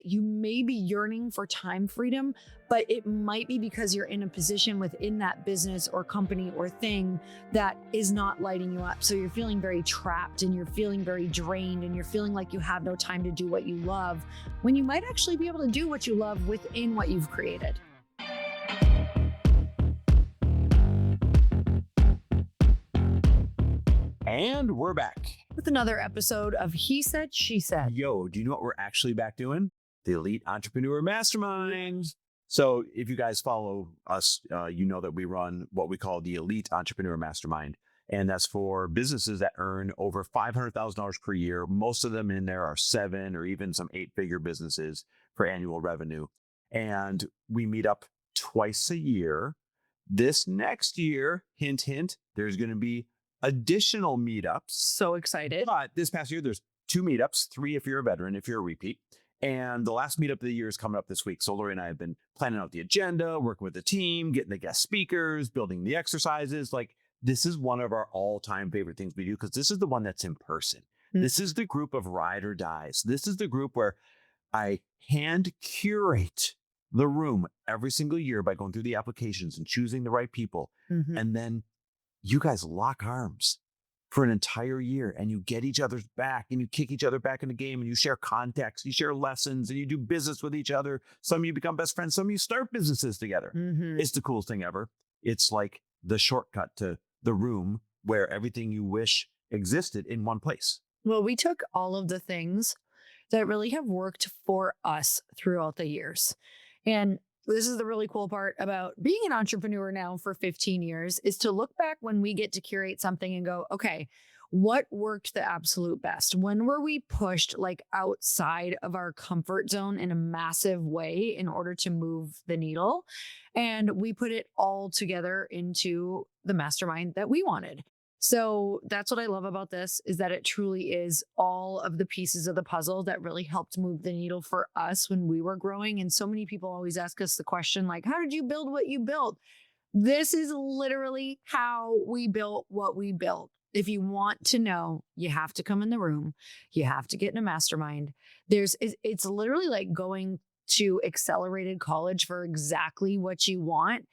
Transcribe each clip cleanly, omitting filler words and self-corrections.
you may be yearning for time freedom, but it might be because you're in a position within that business or company or thing that is not lighting you up. So you're feeling very trapped and you're feeling very drained and you're feeling like you have no time to do what you love, when you might actually be able to do what you love within what you've created. And we're back with another episode of He Said, She Said. Yo, do you know what we're actually back doing? The Elite Entrepreneur Mastermind. So if you guys follow us, you know that we run what we call the Elite Entrepreneur Mastermind. And that's for businesses that earn over $500,000 per year. Most of them in there are 7 or even some 8-figure businesses for annual revenue. And we meet up twice a year. This next year, hint, hint, there's going to be additional meetups. So excited. But this past year, there's 2 meetups, 3 if you're a veteran, if you're a repeat. And the last meetup of the year is coming up this week. So Lori and I have been planning out the agenda, working with the team, getting the guest speakers, building the exercises. Like, this is one of our all-time favorite things we do because this is the one that's in person. Mm-hmm. This is the group of ride or dies. This is the group where I hand curate the room every single year by going through the applications and choosing the right people. Mm-hmm. And then you guys lock arms for an entire year and you get each other's back and you kick each other back in the game and you share context, you share lessons and you do business with each other. Some of you become best friends. Some of you start businesses together. Mm-hmm. It's the coolest thing ever. It's like the shortcut to the room where everything you wish existed in one place. Well, we took all of the things that really have worked for us throughout the years. And this is the really cool part about being an entrepreneur now for 15 years is to look back when we get to curate something and go, okay, what worked the absolute best? When were we pushed like outside of our comfort zone in a massive way in order to move the needle? And we put it all together into the mastermind that we wanted. So that's what I love about this is that it truly is all of the pieces of the puzzle that really helped move the needle for us when we were growing. And so many people always ask us the question, like, how did you build what you built? This is literally how we built what we built. If you want to know, you have to come in the room. You have to get in a mastermind. It's literally like going to accelerated college for exactly what you want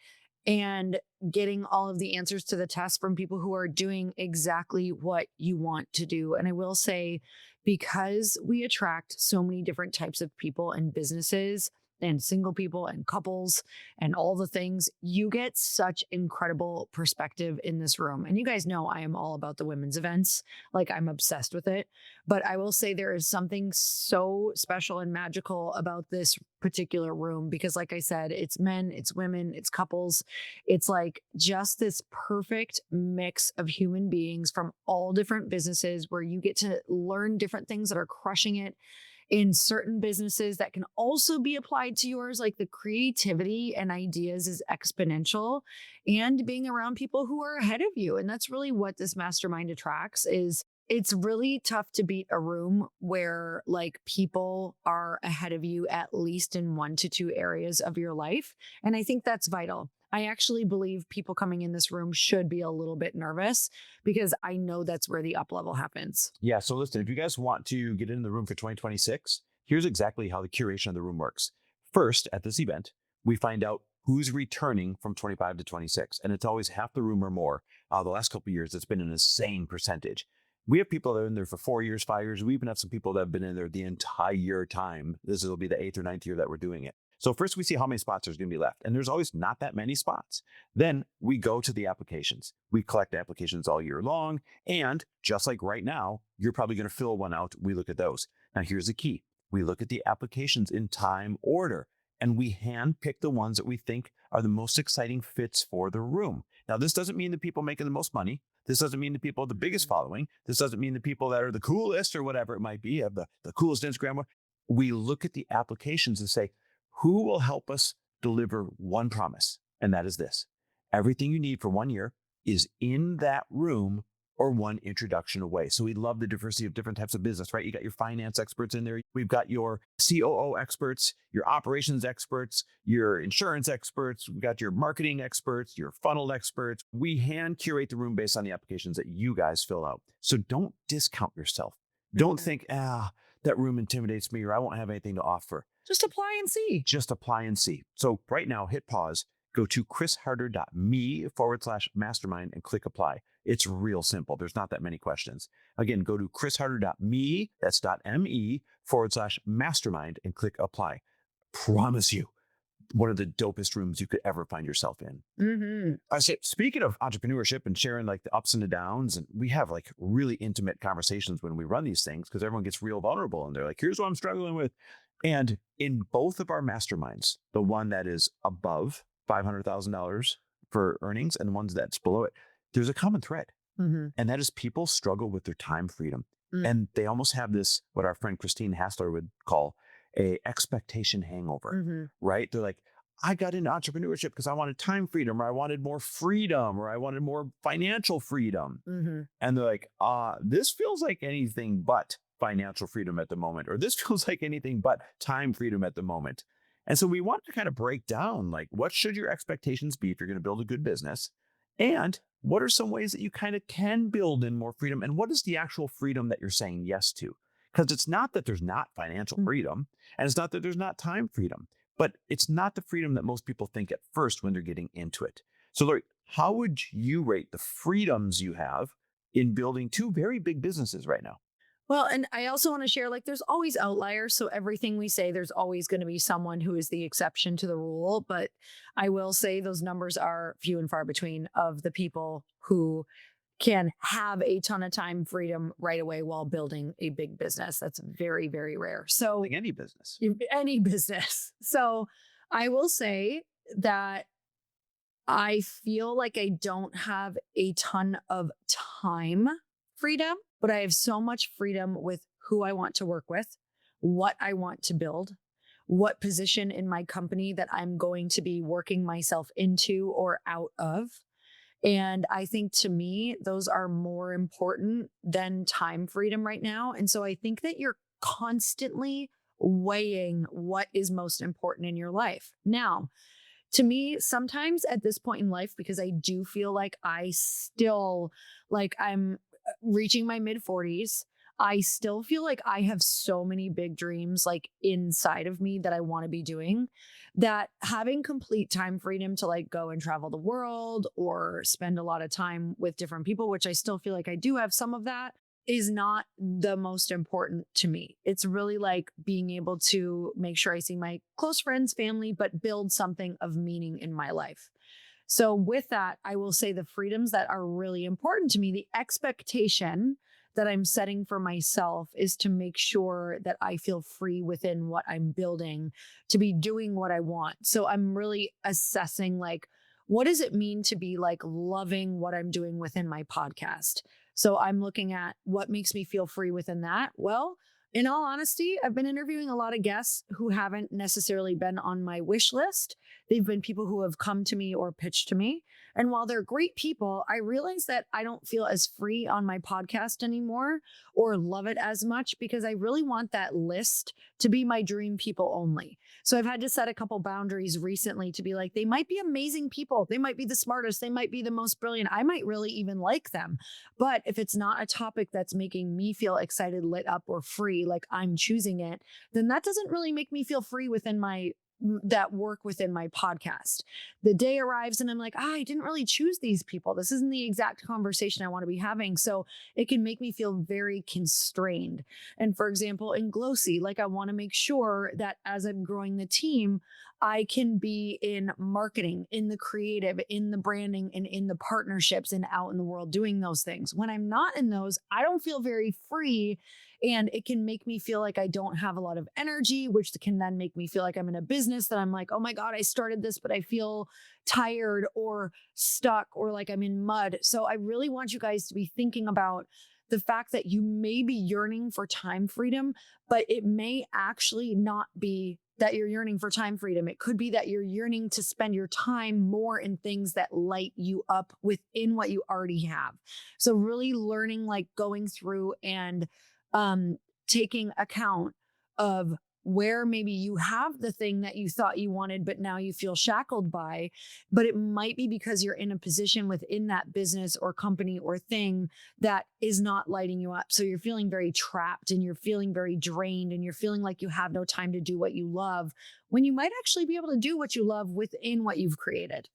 and getting all of the answers to the test from people who are doing exactly what you want to do. And I will say, because we attract so many different types of people and businesses and single people and couples and all the things, you get such incredible perspective in this room. And you guys know I am all about the women's events. Like, I'm obsessed with it. But I will say there is something so special and magical about this particular room because, like I said, it's men, it's women, it's couples. It's like just this perfect mix of human beings from all different businesses where you get to learn different things that are crushing it in certain businesses that can also be applied to yours. Like, the creativity and ideas is exponential, and being around people who are ahead of you. And that's really what this mastermind attracts. Is it's really tough to beat a room where like people are ahead of you at least in 1 to 2 areas of your life. And I think that's vital. I actually believe people coming in this room should be a little bit nervous because I know that's where the up level happens. Yeah. So listen, if you guys want to get in the room for 2026, here's exactly how the curation of the room works. First, at this event, we find out who's returning from 25 to 26. And it's always half the room or more. The last couple of years, it's been an insane percentage. We have people that are in there for 4 years, 5 years. We even have some people that have been in there the entire time. This will be the 8th or 9th year that we're doing it. So first we see how many spots there's going to be left. And there's always not that many spots. Then we go to the applications. We collect applications all year long. And just like right now, you're probably going to fill one out. We look at those. Now here's the key. We look at the applications in time order. And we hand pick the ones that we think are the most exciting fits for the room. Now, this doesn't mean the people making the most money. This doesn't mean the people with the biggest following. This doesn't mean the people that are the coolest or whatever it might be, have the coolest Instagram. We look at the applications and say, who will help us deliver one promise? And that is this. Everything you need for 1 year is in that room or one introduction away. So we love the diversity of different types of business, right? You got your finance experts in there. We've got your COO experts, your operations experts, your insurance experts. We've got your marketing experts, your funnel experts. We hand curate the room based on the applications that you guys fill out. So don't discount yourself. Don't think, that room intimidates me, or I won't have anything to offer. Just apply and see. Just apply and see. So right now, hit pause, go to chrisharder.me/mastermind and click apply. It's real simple. There's not that many questions. Again, go to chrisharder.me, that's .me/mastermind and click apply. Promise you, one of the dopest rooms you could ever find yourself in. I say, speaking of entrepreneurship and sharing like the ups and the downs, and we have like really intimate conversations when we run these things because everyone gets real vulnerable and they're like, here's what I'm struggling with. And in both of our masterminds, the one that is above $500,000 for earnings and the ones that's below it, there's a common thread. And that is people struggle with their time freedom. And they almost have this, what our friend Christine Hassler would call a expectation hangover, right? They're like, I got into entrepreneurship because I wanted time freedom, or I wanted more freedom, or I wanted more financial freedom. And they're like, this feels like anything but financial freedom at the moment, or this feels like anything but time freedom at the moment. And so we want to kind of break down, like, what should your expectations be if you're going to build a good business? And what are some ways that you kind of can build in more freedom? And what is the actual freedom that you're saying yes to? Because it's not that there's not financial freedom, and it's not that there's not time freedom, but it's not the freedom that most people think at first when they're getting into it. So, Lori, how would you rate the freedoms you have in building two very big businesses right now? Well, and I also want to share, like, there's always outliers. So everything we say, there's always going to be someone who is the exception to the rule. But I will say those numbers are few and far between of the people who can have a ton of time freedom right away while building a big business. That's very, very rare. So Like any business. any business. So I will say that I feel like I don't have a ton of time freedom, but I have so much freedom with who I want to work with, what I want to build, what position in my company that I'm going to be working myself into or out of. And I think to me, those are more important than time freedom right now. And so I think that you're constantly weighing what is most important in your life. Now, to me, sometimes at this point in life, because I do feel like I'm reaching my mid 40s, I still feel like I have so many big dreams like inside of me that I want to be doing, that having complete time freedom to like go and travel the world or spend a lot of time with different people, which I still feel like I do have some of that, is not the most important to me. It's really like being able to make sure I see my close friends, family, but build something of meaning in my life. So with that, I will say the freedoms that are really important to me, the expectation that I'm setting for myself is to make sure that I feel free within what I'm building to be doing what I want. So I'm really assessing, like, what does it mean to be like loving what I'm doing within my podcast? So I'm looking at what makes me feel free within that. Well, in all honesty, I've been interviewing a lot of guests who haven't necessarily been on my wish list. They've been people who have come to me or pitched to me. And while they're great people, I realize that I don't feel as free on my podcast anymore or love it as much because I really want that list to be my dream people only. So I've had to set a couple boundaries recently to be like, they might be amazing people. They might be the smartest. They might be the most brilliant. I might really even like them. But if it's not a topic that's making me feel excited, lit up, or free, like I'm choosing it, then that doesn't really make me feel free within that work within my podcast. The day arrives and I'm like, I didn't really choose these people. This isn't the exact conversation I want to be having. So it can make me feel very constrained. And for example, in Glōci, like I want to make sure that as I'm growing the team, I can be in marketing, in the creative, in the branding, and in the partnerships and out in the world doing those things. When I'm not in those, I don't feel very free. And it can make me feel like I don't have a lot of energy, which can then make me feel like I'm in a business that I'm like, oh my God, I started this, but I feel tired or stuck or like I'm in mud. So I really want you guys to be thinking about the fact that you may be yearning for time freedom, but it may actually not be that you're yearning for time freedom. It could be that you're yearning to spend your time more in things that light you up within what you already have. So really learning, like going through and taking account of where maybe you have the thing that you thought you wanted, but now you feel shackled by. But it might be because you're in a position within that business or company or thing that is not lighting you up. So you're feeling very trapped and you're feeling very drained and you're feeling like you have no time to do what you love, when you might actually be able to do what you love within what you've created.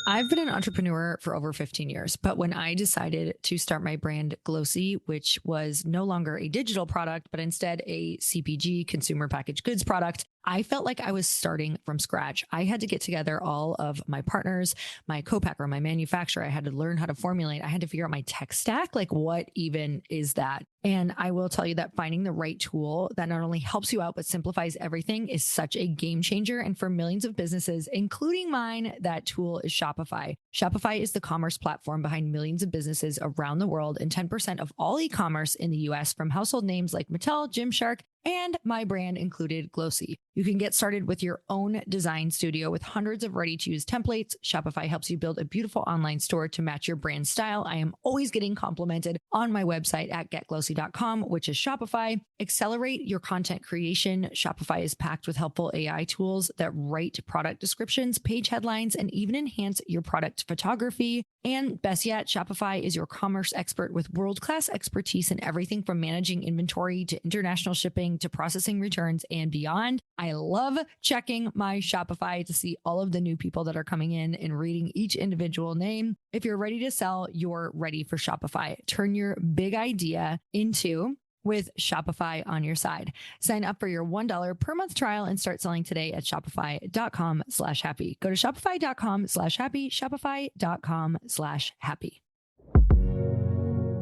I've been an entrepreneur for over 15 years, but when I decided to start my brand Glōci, which was no longer a digital product, but instead a CPG, consumer packaged goods product, I felt like I was starting from scratch. I had to get together all of my partners, my co-packer, my manufacturer. I had to learn how to formulate. I had to figure out my tech stack. Like, what even is that? And I will tell you that finding the right tool that not only helps you out, but simplifies everything is such a game changer. And for millions of businesses, including mine, that tool is Shopify. Shopify is the commerce platform behind millions of businesses around the world and 10% of all e-commerce in the US, from household names like Mattel, Gymshark, and my brand included Glōci. You can get started with your own design studio with hundreds of ready-to-use templates. Shopify helps you build a beautiful online store to match your brand style. I am always getting complimented on my website at getglōci.com, which is Shopify. Accelerate your content creation. Shopify is packed with helpful AI tools that write product descriptions, page headlines, and even enhance your product photography. And best yet, Shopify is your commerce expert with world-class expertise in everything from managing inventory to international shipping to processing returns and beyond. I love checking my Shopify to see all of the new people that are coming in and reading each individual name. If you're ready to sell, you're ready for Shopify. Turn your big idea into with Shopify on your side. Sign up for your $1 per month trial and start selling today at shopify.com/happy. Go to shopify.com/happy, shopify.com/happy.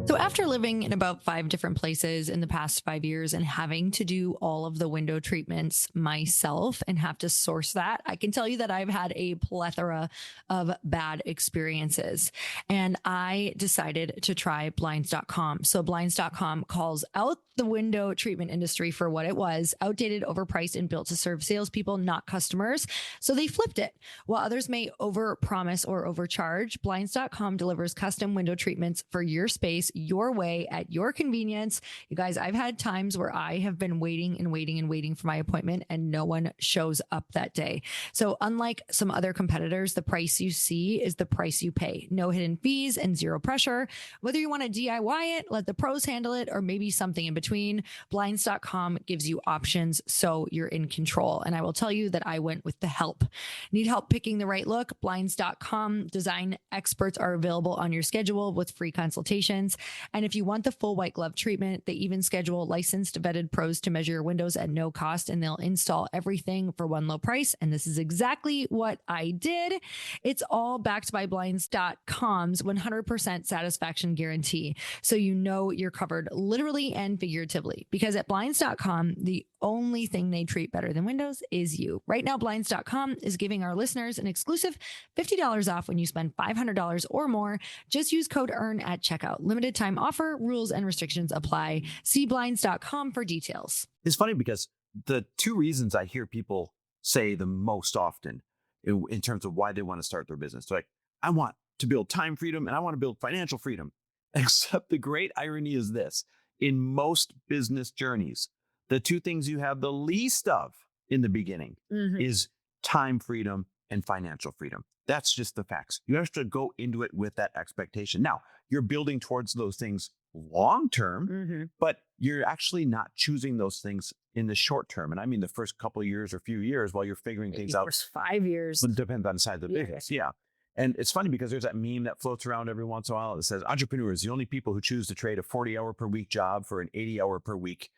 So after living in about 5 different places in the past 5 years and having to do all of the window treatments myself and have to source that, I can tell you that I've had a plethora of bad experiences. And I decided to try blinds.com. So blinds.com calls out the window treatment industry for what it was: outdated, overpriced, and built to serve salespeople, not customers. So they flipped it. While others may overpromise or overcharge, blinds.com delivers custom window treatments for your space, your way, at your convenience. You guys, I've had times where I have been waiting and waiting and waiting for my appointment and no one shows up that day. So unlike some other competitors, the price you see is the price you pay. No hidden fees and zero pressure. Whether you want to DIY it, let the pros handle it, or maybe something in between, blinds.com gives you options so you're in control. And I will tell you that I went with the help. Need help picking the right look? Blinds.com design experts are available on your schedule with free consultations. And if you want the full white glove treatment, they even schedule licensed, vetted pros to measure your windows at no cost, and they'll install everything for one low price. And this is exactly what I did. It's all backed by blinds.com's 100% satisfaction guarantee. So you know you're covered literally and figuratively, because at blinds.com, the only thing they treat better than windows is you. Right now, blinds.com is giving our listeners an exclusive $50 off when you spend $500 or more. Just use code EARN at checkout. Limited time offer. Rules and restrictions apply. See blinds.com for details. It's funny because the two reasons I hear people say the most often in terms of why they want to start their business, they're like, I want to build time freedom and I want to build financial freedom. Except the great irony is this: in most business journeys, the two things you have the least of in the beginning is time freedom and financial freedom. That's just the facts. You have to go into it with that expectation. Now, you're building towards those things long term, but you're actually not choosing those things in the short term. And I mean the first couple of years or few years while you're figuring things out. First 5 years. It depends on the size of the business. Yeah. And it's funny because there's that meme that floats around every once in a while that says entrepreneurs, the only people who choose to trade a 40-hour per week job for an 80-hour per week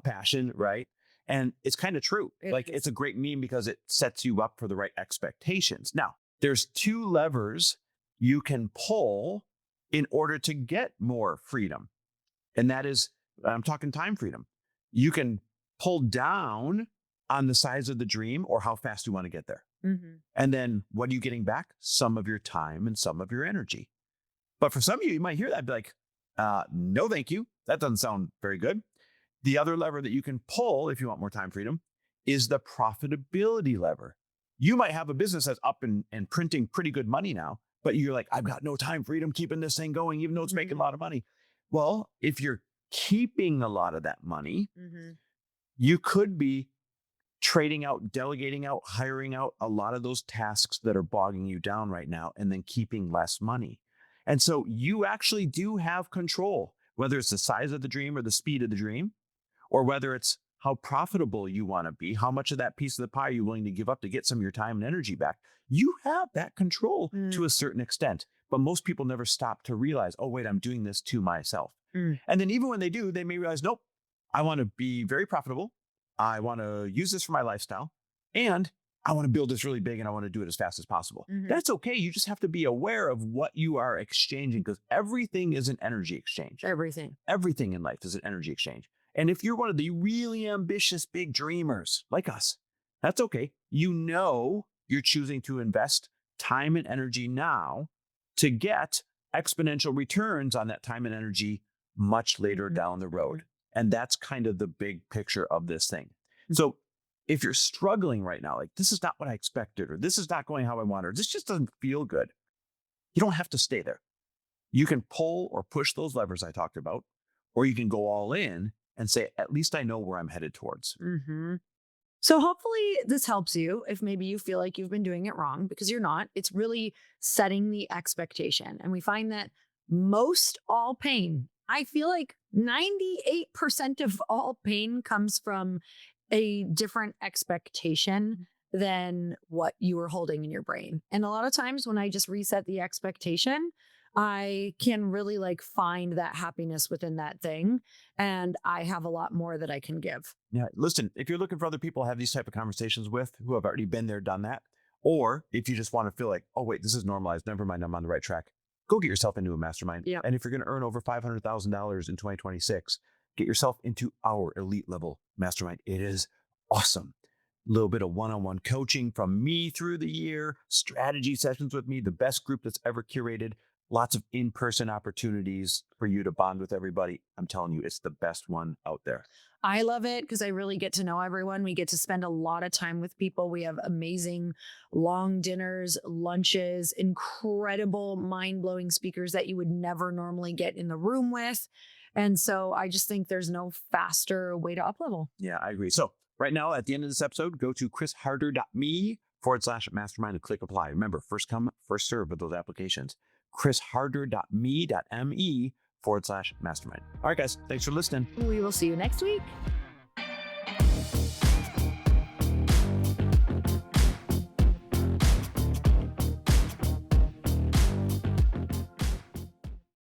passion, right? And it's kind of true. It's a great meme because it sets you up for the right expectations. Now, there's 2 levers you can pull in order to get more freedom. And that is, I'm talking time freedom. You can pull down on the size of the dream or how fast you want to get there. And then what are you getting back? Some of your time and some of your energy. But for some of you, you might hear that and be like, no, thank you. That doesn't sound very good. The other lever that you can pull if you want more time freedom is the profitability lever. You might have a business that's up and printing pretty good money now, but you're like, I've got no time freedom keeping this thing going, even though it's making a lot of money. Well, if you're keeping a lot of that money. Mm-hmm. You could be trading out, delegating out, hiring out a lot of those tasks that are bogging you down right now, and then keeping less money. And so you actually do have control, whether it's the size of the dream or the speed of the dream, or whether it's how profitable you want to be, how much of that piece of the pie you're willing to give up to get some of your time and energy back. You have that control to a certain extent, but most people never stop to realize, oh, wait, I'm doing this to myself. And then even when they do, they may realize, nope, I want to be very profitable. I want to use this for my lifestyle, and I want to build this really big, and I want to do it as fast as possible. That's okay. You just have to be aware of what you are exchanging, because everything is an energy exchange. Everything in life is an energy exchange. And if you're one of the really ambitious big dreamers like us, that's okay. You know you're choosing to invest time and energy now to get exponential returns on that time and energy much later down the road. And that's kind of the big picture of this thing. So if you're struggling right now, like this is not what I expected, or this is not going how I wanted, or this just doesn't feel good, you don't have to stay there. You can pull or push those levers I talked about, or you can go all in and say, at least I know where I'm headed towards. So hopefully this helps you if maybe you feel like you've been doing it wrong, because you're not. It's really setting the expectation. And we find that most all pain, I feel like 98% of all pain comes from a different expectation than what you were holding in your brain. And a lot of times when I just reset the expectation, I can really like find that happiness within that thing. And I have a lot more that I can give. Yeah. Listen, if you're looking for other people to have these type of conversations with who have already been there, done that, or if you just want to feel like, oh, wait, this is normalized, never mind, I'm on the right track, go get yourself into a mastermind. Yep. And if you're going to earn over $500,000 in 2026, get yourself into our elite level mastermind. It is awesome. A little bit of one-on-one coaching from me through the year, strategy sessions with me, the best group that's ever curated, lots of in-person opportunities for you to bond with everybody. I'm telling you, it's the best one out there. I love it because I really get to know everyone. We get to spend a lot of time with people. We have amazing long dinners, lunches, incredible mind-blowing speakers that you would never normally get in the room with. And so I just think there's no faster way to up-level. Yeah, I agree. So right now, at the end of this episode, go to chrisharder.me/mastermind and click apply. Remember, first come, first serve with those applications. chrisharder.me.me/mastermind. All right, guys, thanks for listening. We will see you next week.